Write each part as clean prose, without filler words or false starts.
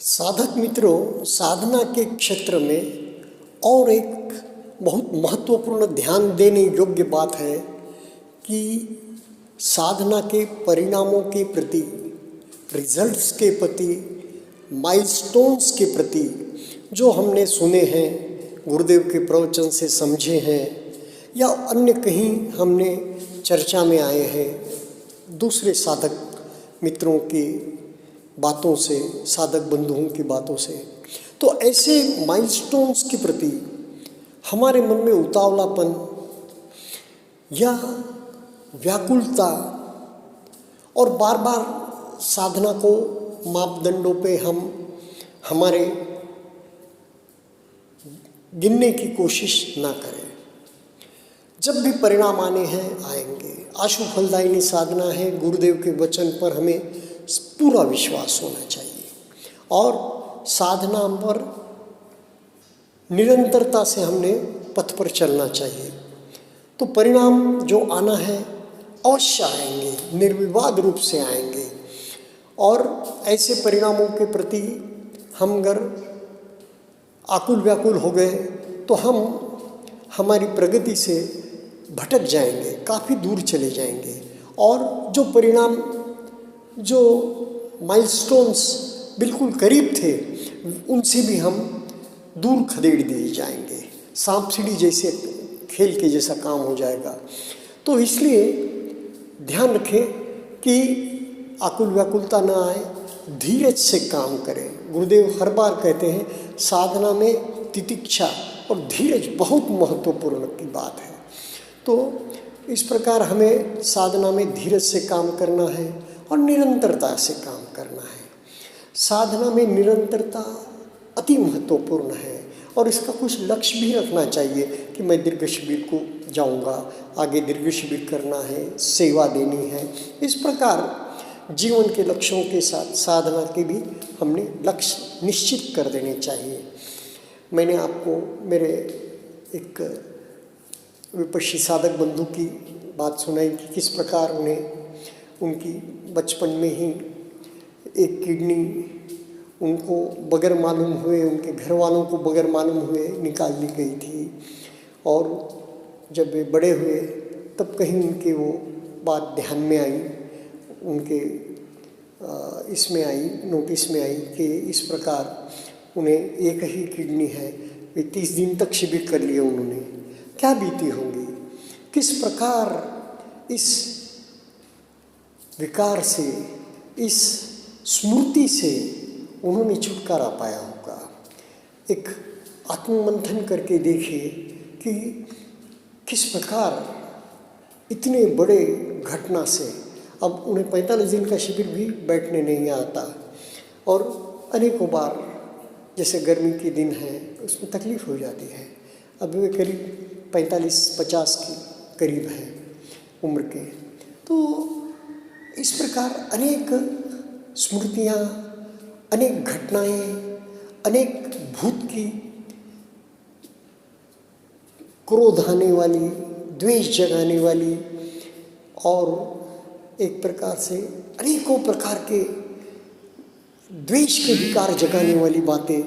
साधक मित्रों, साधना के क्षेत्र में और एक बहुत महत्वपूर्ण ध्यान देने योग्य बात है कि साधना के परिणामों के प्रति, रिजल्ट्स के प्रति, माइलस्टोन्स के प्रति जो हमने सुने हैं, गुरुदेव के प्रवचन से समझे हैं या अन्य कहीं हमने चर्चा में आए हैं, दूसरे साधक मित्रों की बातों से, साधक बंधुओं की बातों से, तो ऐसे माइलस्टोन्स के प्रति हमारे मन में उतावलापन या व्याकुलता और बार बार साधना को मापदंडों पे हम हमारे गिनने की कोशिश ना करें। जब भी परिणाम आने हैं आएंगे। आशु फलदायिनी साधना है। गुरुदेव के वचन पर हमें पूरा विश्वास होना चाहिए और साधना पर निरंतरता से हमने पथ पर चलना चाहिए। तो परिणाम जो आना है अवश्य आएंगे, निर्विवाद रूप से आएंगे। और ऐसे परिणामों के प्रति हम अगर आकुल व्याकुल हो गए तो हम हमारी प्रगति से भटक जाएंगे, काफ़ी दूर चले जाएंगे और जो परिणाम, जो माइलस्टोन्स बिल्कुल करीब थे, उनसे भी हम दूर खदेड़ दिए जाएंगे। सांप सीढ़ी जैसे खेल के जैसा काम हो जाएगा। तो इसलिए ध्यान रखें कि आकुल व्याकुलता न आए, धीरज से काम करें। गुरुदेव हर बार कहते हैं साधना में तितिक्षा और धीरज बहुत महत्वपूर्ण की बात है। तो इस प्रकार हमें साधना में धीरज से काम करना है और निरंतरता से काम करना है। साधना में निरंतरता अति महत्वपूर्ण है और इसका कुछ लक्ष्य भी रखना चाहिए कि मैं दीर्घ शिविर को जाऊंगा, आगे दीर्घ शिविर करना है, सेवा देनी है। इस प्रकार जीवन के लक्ष्यों के साथ साधना के भी हमने लक्ष्य निश्चित कर देने चाहिए। मैंने आपको मेरे एक विपश्ची साधक बंधु की बात सुनाई कि किस प्रकार उन्हें उनकी बचपन में ही एक किडनी उनको बगैर मालूम हुए, उनके घर वालों को बगैर मालूम हुए निकाल ली गई थी। और जब वे बड़े हुए तब कहीं उनके वो बात ध्यान में आई, उनके इसमें आई, नोटिस में आई कि इस प्रकार उन्हें एक ही किडनी है। वे 30 दिन तक शिविर कर लिए उन्होंने। क्या बीती होंगी, किस प्रकार इस विकार से, इस स्मृति से उन्होंने छुटकारा पाया होगा। एक आत्ममंथन करके देखिए कि किस प्रकार इतने बड़े घटना से अब उन्हें 45 दिन का शिविर भी बैठने नहीं आता और अनेकों बार जैसे गर्मी के दिन है उसमें तकलीफ़ हो जाती है। अब वे करीब 45-50 के करीब हैं उम्र के। तो इस प्रकार अनेक स्मृतियाँ, अनेक घटनाएं, अनेक भूत की क्रोध आने वाली, द्वेष जगाने वाली और एक प्रकार से अनेकों प्रकार के द्वेष के विकार जगाने वाली बातें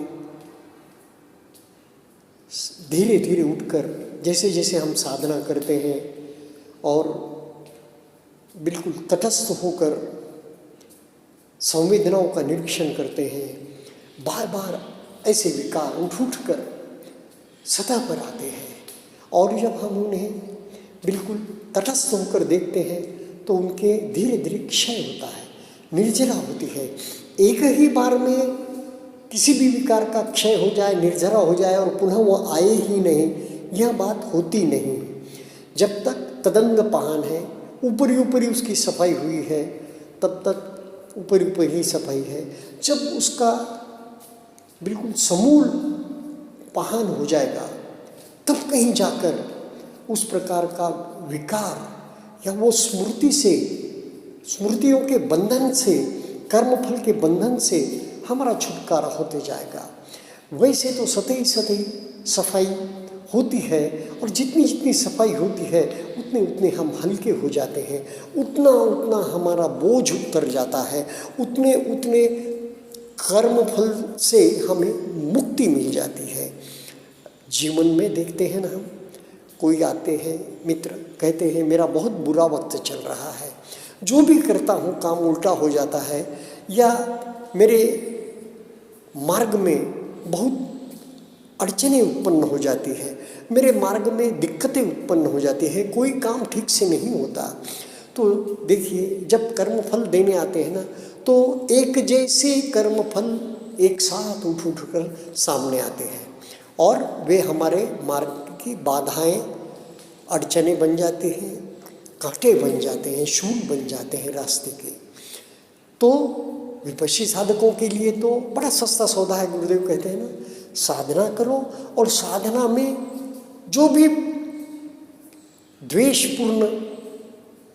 धीरे धीरे उठकर जैसे जैसे हम साधना करते हैं और बिल्कुल तटस्थ होकर संवेदनाओं का निरीक्षण करते हैं, बार बार ऐसे विकार उठ कर सतह पर आते हैं। और जब हम उन्हें बिल्कुल तटस्थ होकर देखते हैं तो उनके धीरे धीरे क्षय होता है, निर्जरा होती है। एक ही बार में किसी भी विकार का क्षय हो जाए, निर्जरा हो जाए और पुनः वो आए ही नहीं, यह बात होती नहीं। जब तक तदंग पहान है, ऊपरी ऊपरी उसकी सफाई हुई है, तब तक ऊपरी ऊपरी ही सफाई है। जब उसका बिल्कुल समूल पहान हो जाएगा तब कहीं जाकर उस प्रकार का विकार या वो स्मृति से, स्मृतियों के बंधन से, कर्मफल के बंधन से हमारा छुटकारा होते जाएगा। वैसे तो सतही सतही सफाई होती है और जितनी जितनी सफाई होती है उतने उतने हम हल्के हो जाते हैं, उतना उतना हमारा बोझ उतर जाता है, उतने उतने कर्म फल से हमें मुक्ति मिल जाती है। जीवन में देखते हैं ना, हम कोई आते हैं मित्र, कहते हैं मेरा बहुत बुरा वक्त चल रहा है, जो भी करता हूँ काम उल्टा हो जाता है, या मेरे मार्ग में बहुत अड़चनें उत्पन्न हो जाती है, मेरे मार्ग में दिक्कतें उत्पन्न हो जाती है, कोई काम ठीक से नहीं होता। तो देखिए, जब कर्मफल देने आते हैं ना, तो एक जैसे कर्मफल एक साथ उठ कर सामने आते हैं और वे हमारे मार्ग की बाधाएं, अड़चनें बन जाते हैं, कांटे बन जाते हैं, शूल बन जाते हैं रास्ते के। तो विपश्ची साधकों के लिए तो बड़ा सस्ता सौदा है। गुरुदेव कहते हैं ना, साधना करो और साधना में जो भी द्वेषपूर्ण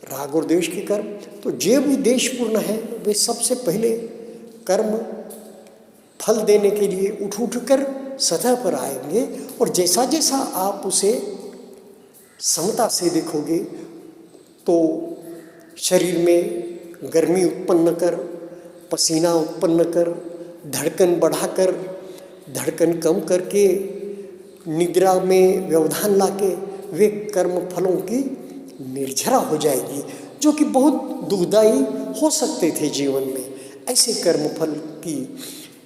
राग और द्वेष के कर्म, तो जो भी द्वेषपूर्ण है वे सबसे पहले कर्म फल देने के लिए उठ कर सतह पर आएंगे। और जैसा जैसा आप उसे समता से देखोगे तो शरीर में गर्मी उत्पन्न कर, पसीना उत्पन्न कर, धड़कन बढ़ाकर, धड़कन कम करके, निद्रा में व्यवधान लाके वे कर्म फलों की निर्झरा हो जाएगी, जो कि बहुत दुखदायी हो सकते थे जीवन में। ऐसे कर्म फल की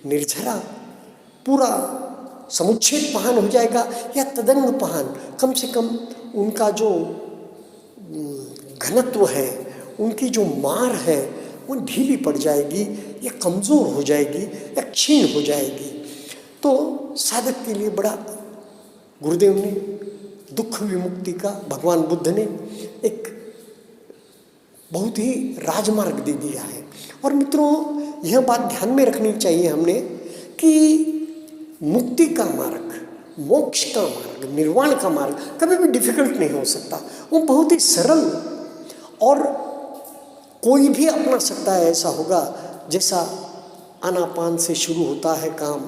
निर्झरा पूरा समुच्छेद पहान हो जाएगा, या तदंग पहान, कम से कम उनका जो घनत्व है, उनकी जो मार है वो ढीली पड़ जाएगी, या कमज़ोर हो जाएगी, या क्षीण हो जाएगी। तो साधक के लिए बड़ा गुरुदेव ने दुख विमुक्ति का, भगवान बुद्ध ने एक बहुत ही राजमार्ग दे दिया है। और मित्रों, यह बात ध्यान में रखनी चाहिए हमने कि मुक्ति का मार्ग, मोक्ष का मार्ग, निर्वाण का मार्ग कभी भी डिफिकल्ट नहीं हो सकता। वो बहुत ही सरल और कोई भी अपना सकता है। ऐसा होगा जैसा आनापान से शुरू होता है काम,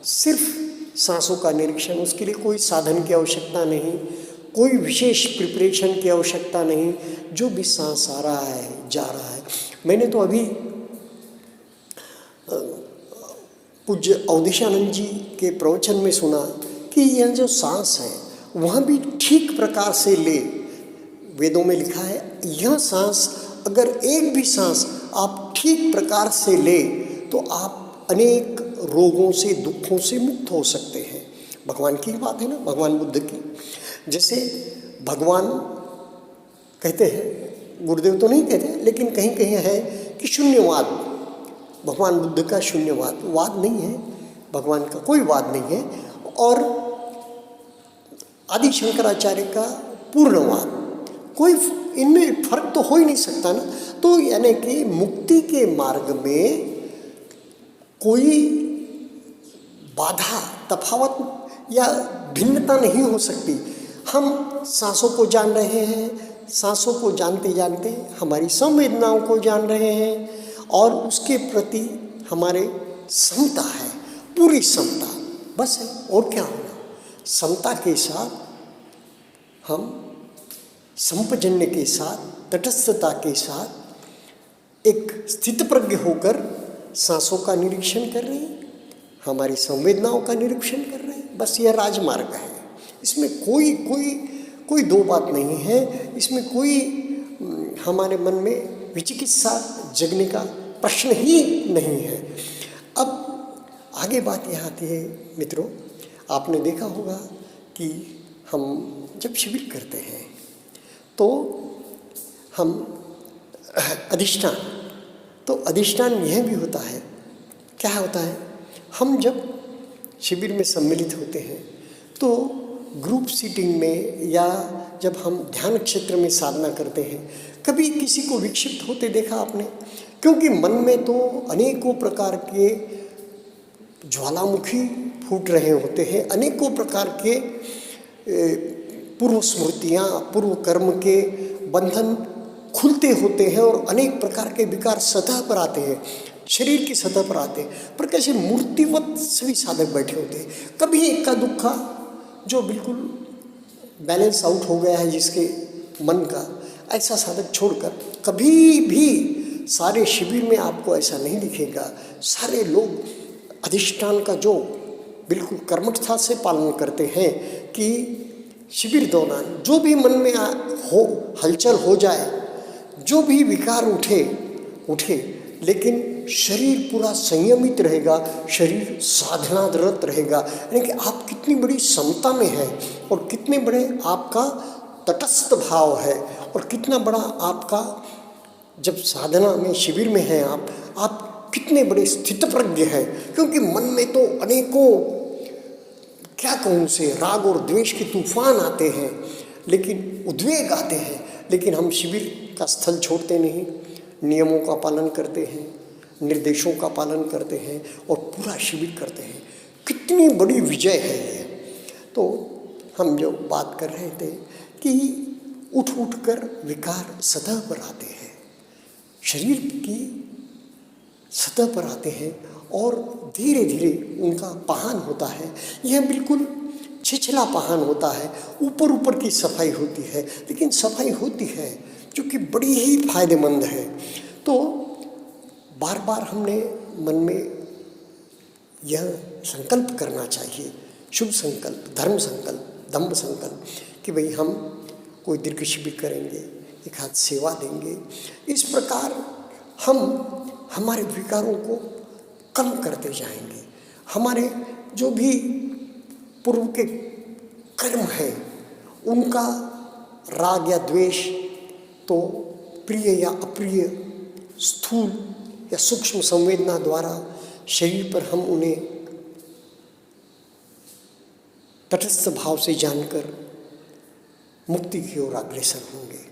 सिर्फ सांसों का निरीक्षण, उसके लिए कोई साधन की आवश्यकता नहीं, कोई विशेष प्रिपरेशन की आवश्यकता नहीं, जो भी सांस आ रहा है जा रहा है। मैंने तो अभी पूज्य अवधेशानंद जी के प्रवचन में सुना कि यह जो सांस है वहाँ भी ठीक प्रकार से ले, वेदों में लिखा है यह सांस, अगर एक भी सांस आप ठीक प्रकार से ले तो आप अनेक रोगों से, दुखों से मुक्त हो सकते हैं। भगवान की बात है ना, भगवान बुद्ध की। जैसे भगवान कहते हैं, गुरुदेव तो नहीं कहते, लेकिन कहीं कहीं है कि शून्यवाद, भगवान बुद्ध का शून्यवाद, वाद नहीं है, भगवान का कोई वाद नहीं है, और आदि शंकराचार्य का पूर्णवाद, कोई इनमें फर्क तो हो ही नहीं सकता ना। तो यानी कि मुक्ति के मार्ग में कोई बाधा, तफावत या भिन्नता नहीं हो सकती। हम सांसों को जान रहे हैं, सांसों को जानते जानते हमारी संवेदनाओं को जान रहे हैं, और उसके प्रति हमारे समता है, पूरी समता, बस है। और क्या होना, समता के साथ हम संपजन्य के साथ, तटस्थता के साथ एक स्थितप्रज्ञ होकर सांसों का निरीक्षण कर रहे हैं, हमारी संवेदनाओं का निरीक्षण कर रहे हैं। बस यह राजमार्ग है, इसमें कोई दो बात नहीं है, इसमें कोई हमारे मन में विचिकित्सा जगने का प्रश्न ही नहीं है। अब आगे बात यहाँ आती है मित्रों, आपने देखा होगा कि हम जब शिविर करते हैं तो हम अधिष्ठान, तो अधिष्ठान यह भी होता है, क्या होता है, हम जब शिविर में सम्मिलित होते हैं तो ग्रुप सीटिंग में या जब हम ध्यान क्षेत्र में साधना करते हैं, कभी किसी को विक्षिप्त होते देखा आपने? क्योंकि मन में तो अनेकों प्रकार के ज्वालामुखी फूट रहे होते हैं, अनेकों प्रकार के पूर्व स्मृतियाँ, पूर्व कर्म के बंधन खुलते होते हैं, और अनेक प्रकार के विकार सतह पर आते हैं, शरीर की सतह पर आते हैं। पर कैसे मूर्तिवत सभी साधक बैठे होते हैं। कभी इक्का दुक्का जो बिल्कुल बैलेंस आउट हो गया है जिसके मन का, ऐसा साधक छोड़कर कभी भी सारे शिविर में आपको ऐसा नहीं दिखेगा। सारे लोग अधिष्ठान का जो बिल्कुल कर्मठता से पालन करते हैं कि शिविर दौरान जो भी मन में हलचल हो जाए, जो भी विकार उठे, लेकिन शरीर पूरा संयमित रहेगा, शरीर साधनारत रहेगा। यानी कि आप कितनी बड़ी समता में है और कितने बड़े आपका तटस्थ भाव है और कितना बड़ा आपका, जब साधना में शिविर में हैं आप कितने बड़े स्थितप्रज्ञ हैं। क्योंकि मन में तो अनेकों, क्या कहूँ से, राग और द्वेष के तूफान आते हैं, लेकिन उद्वेग आते हैं, लेकिन हम शिविर का स्थल छोड़ते नहीं, नियमों का पालन करते हैं, निर्देशों का पालन करते हैं और पूरा शिविर करते हैं। कितनी बड़ी विजय है ये। तो हम जो बात कर रहे थे कि उठ कर विकार सतह पर आते हैं, शरीर की सतह पर आते हैं और धीरे धीरे उनका पहन होता है। यह बिल्कुल छिछला पहन होता है, ऊपर की सफाई होती है, लेकिन सफाई होती है जो कि बड़ी ही फायदेमंद है। तो बार बार हमने मन में यह संकल्प करना चाहिए, शुभ संकल्प, धर्म संकल्प, दम्भ संकल्प, कि भाई हम कोई दीर्घ शिविर करेंगे, एक हाथ सेवा देंगे। इस प्रकार हम हमारे विकारों को कम करते जाएंगे। हमारे जो भी पूर्व के कर्म हैं उनका राग या द्वेष, तो प्रिय या अप्रिय, स्थूल या सूक्ष्म संवेदना द्वारा शरीर पर हम उन्हें तटस्थ भाव से जानकर मुक्ति की ओर अग्रसर होंगे।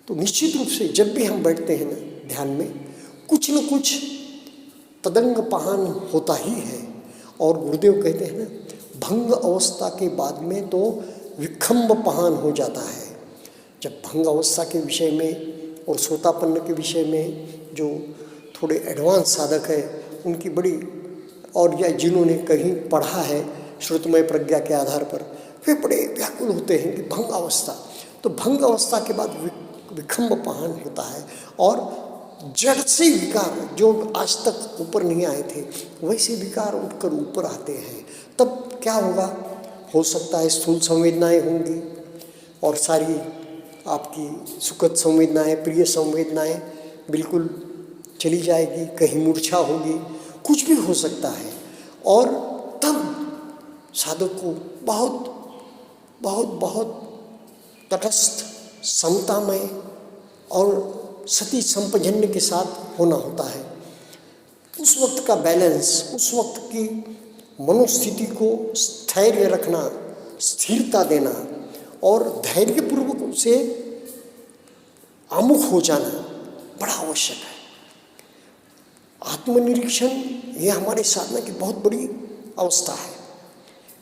तो निश्चित रूप से जब भी हम बैठते हैं ना ध्यान में, कुछ न कुछ तदंग पहन होता ही है। और गुरुदेव कहते हैं ना, भंग अवस्था के बाद में तो विखंब पहन हो जाता है। जब भंग अवस्था के विषय में और सोतापन्न के विषय में जो थोड़े एडवांस साधक है उनकी बड़ी, और या जिन्होंने कहीं पढ़ा है श्रुतमय प्रज्ञा के आधार पर, वे बड़े व्याकुल होते हैं कि भंग अवस्था। तो भंग अवस्था के बाद विखंब पहन होता है और जड़ से विकार जो आज तक ऊपर नहीं आए थे वैसे विकार उठकर ऊपर आते हैं। तब क्या होगा, हो सकता है स्थूल संवेदनाएं होंगी और सारी आपकी सुखद संवेदनाएं, प्रिय संवेदनाएं बिल्कुल चली जाएगी, कहीं मूर्छा होगी, कुछ भी हो सकता है। और तब साधक को बहुत बहुत बहुत तटस्थ, समतामय और सती संपजन्य के साथ होना होता है। उस वक्त का बैलेंस, उस वक्त की मनोस्थिति को स्थैर्य रखना, स्थिरता देना और धैर्यपूर्वक उसे आमुख हो जाना बड़ा आवश्यक है। आत्मनिरीक्षण यह हमारे साधना की बहुत बड़ी अवस्था है।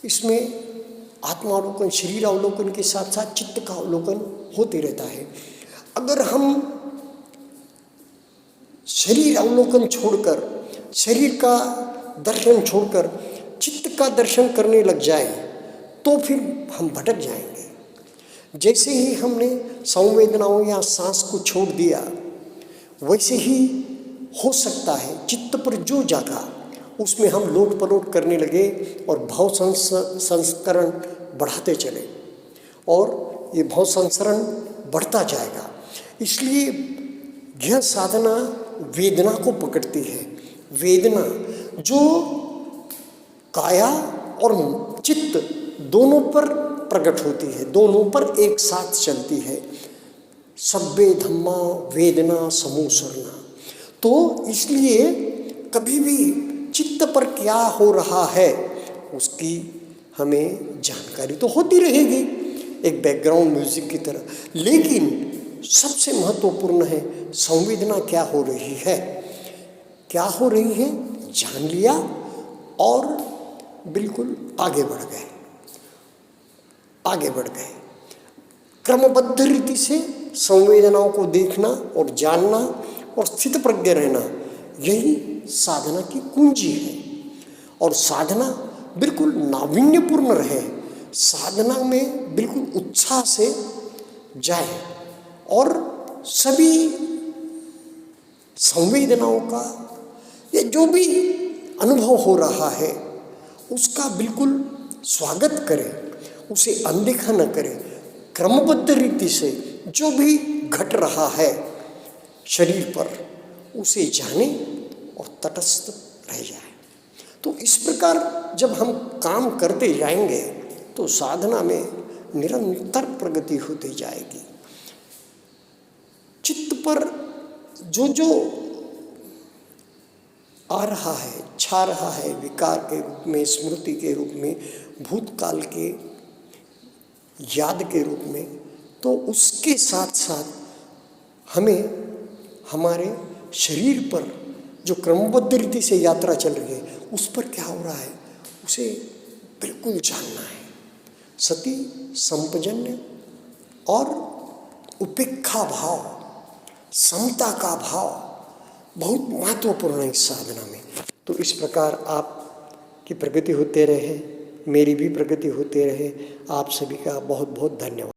इसमें आत्मावलोकन, शरीर अवलोकन के साथ साथ चित्त का अवलोकन होते रहता है। अगर हम शरीर अवलोकन छोड़कर, शरीर का दर्शन छोड़कर चित्त का दर्शन करने लग जाए तो फिर हम भटक जाएंगे। जैसे ही हमने संवेदनाओं या सांस को छोड़ दिया, वैसे ही हो सकता है चित्त पर जो जागा उसमें हम लोट पलोट करने लगे और भाव संस्करण बढ़ाते चले और ये भाव संस्करण बढ़ता जाएगा। इसलिए यह साधना वेदना को पकड़ती है। वेदना जो काया और चित्त दोनों पर प्रकट होती है, दोनों पर एक साथ चलती है। सब्बे धम्मा वेदना समूसरना। तो इसलिए कभी भी चित्त पर क्या हो रहा है उसकी हमें जानकारी तो होती रहेगी, एक बैकग्राउंड म्यूजिक की तरह, लेकिन सबसे महत्वपूर्ण है संवेदना क्या हो रही है। क्या हो रही है जान लिया और बिल्कुल आगे बढ़ गए। क्रमबद्ध रीति से संवेदनाओं को देखना और जानना और स्थित प्रज्ञ रहना, यही साधना की कुंजी है। और साधना बिल्कुल नावीन्यपूर्ण रहे, साधना में बिल्कुल उत्साह से जाए और सभी संवेदनाओं का, ये जो भी अनुभव अनुभव हो रहा है उसका बिल्कुल स्वागत करें, उसे अनदेखा न करें। क्रमबद्ध रीति से जो भी घट रहा है शरीर पर उसे जाने और तटस्थ रह जाए। तो इस प्रकार जब हम काम करते जाएंगे तो साधना में निरंतर प्रगति होती जाएगी। चित्त पर जो जो आ रहा है, छा रहा है, विकार के रूप में, स्मृति के रूप में, भूतकाल के याद के रूप में, तो उसके साथ साथ हमें हमारे शरीर पर जो क्रमबद्ध रीति से यात्रा चल रही है उस पर क्या हो रहा है उसे बिल्कुल जानना है। सती संपजन्य और उपेक्षा भाव, समता का भाव बहुत महत्वपूर्ण है इस साधना में। तो इस प्रकार आपकी प्रगति होते रहे, मेरी भी प्रगति होते रहे। आप सभी का बहुत बहुत धन्यवाद।